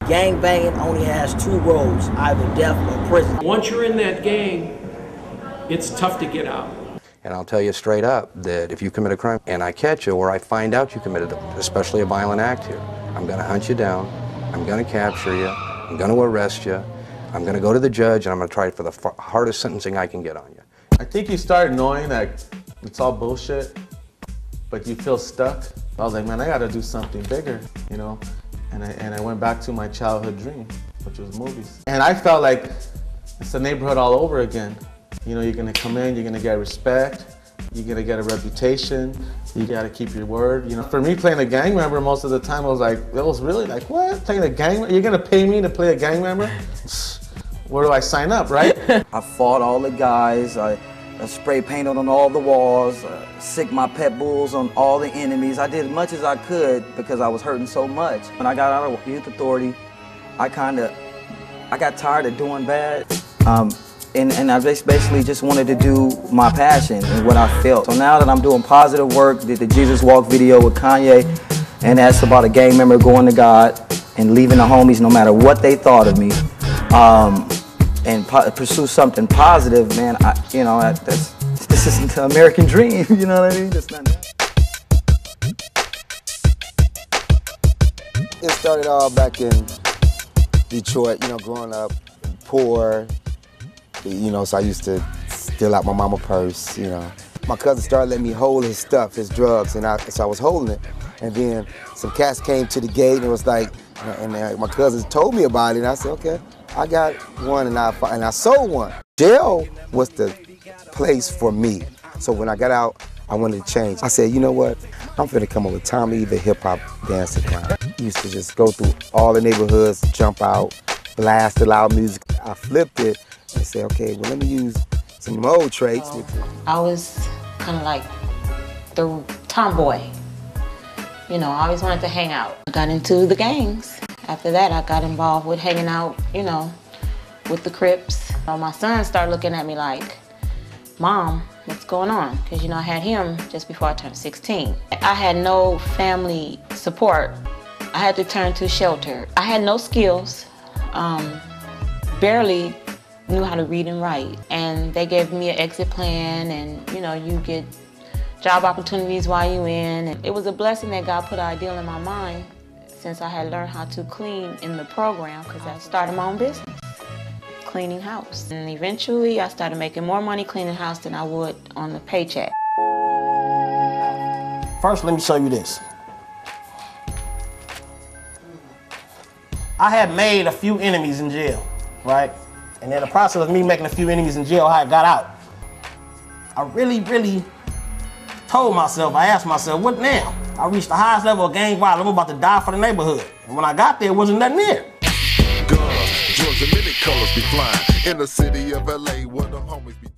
Gang banging only has two roads, either death or prison. Once you're in that gang, it's tough to get out. And I'll tell you straight up that if you commit a crime and I catch you or I find out you committed, especially a violent act here, I'm going to hunt you down, I'm going to capture you, I'm going to arrest you, I'm going to go to the judge, and I'm going to try for the hardest sentencing I can get on you. I think you start knowing that it's all bullshit, but you feel stuck. I was like, man, I got to do something bigger, you know? And I went back to my childhood dream, which was movies. And I felt like it's the neighborhood all over again. You know, you're gonna come in, you're gonna get respect, you're gonna get a reputation, you gotta keep your word. You know, for me, playing a gang member most of the time, I was like, it was really like, what? Playing a gang member? You're gonna pay me to play a gang member? Where do I sign up, right? I fought all the guys, I spray painted on all the walls, sicked my pet bulls on all the enemies. I did as much as I could because I was hurting so much. When I got out of youth authority, I got tired of doing bad. And I basically just wanted to do my passion and what I felt. So now that I'm doing positive work, did the Jesus Walk video with Kanye, and that's about a gang member going to God and leaving the homies no matter what they thought of me, and pursue something positive, man. This isn't the American dream, you know what I mean? That's not that. It started all back in Detroit, you know, growing up poor. You know, so I used to steal out my mama's purse, you know. My cousin started letting me hold his stuff, his drugs, and so I was holding it. And then some cats came to the gate and it was like, and my cousins told me about it, and I said, okay, I got one, and I sold one. Jail was the place for me. So when I got out, I wanted to change. I said, you know what? I'm finna come up with Tommy the hip hop dance account. Used to just go through all the neighborhoods, jump out, blast the loud music. I flipped it and said, okay, well, let me use some of my old traits. I was kind of like the tomboy. You know, I always wanted to hang out. I got into the gangs. After that, I got involved with hanging out, you know, with the Crips. My son started looking at me like, Mom, what's going on? Because, you know, I had him just before I turned 16. I had no family support. I had to turn to shelter. I had no skills, barely knew how to read and write. And they gave me an exit plan, and, you know, you get job opportunities while you're in. And it was a blessing that God put an ideal in my mind since I had learned how to clean in the program, because I started my own business, cleaning house. And eventually I started making more money cleaning house than I would on the paycheck. First, let me show you this. I had made a few enemies in jail, right? And in the process of me making a few enemies in jail, I got out. I really told myself, I asked myself, what now? I reached the highest level of gang violence. I'm about to die for the neighborhood. And when I got there, it wasn't nothing there. Guns, drugs, and many colors be flying in the city of LA where the homies be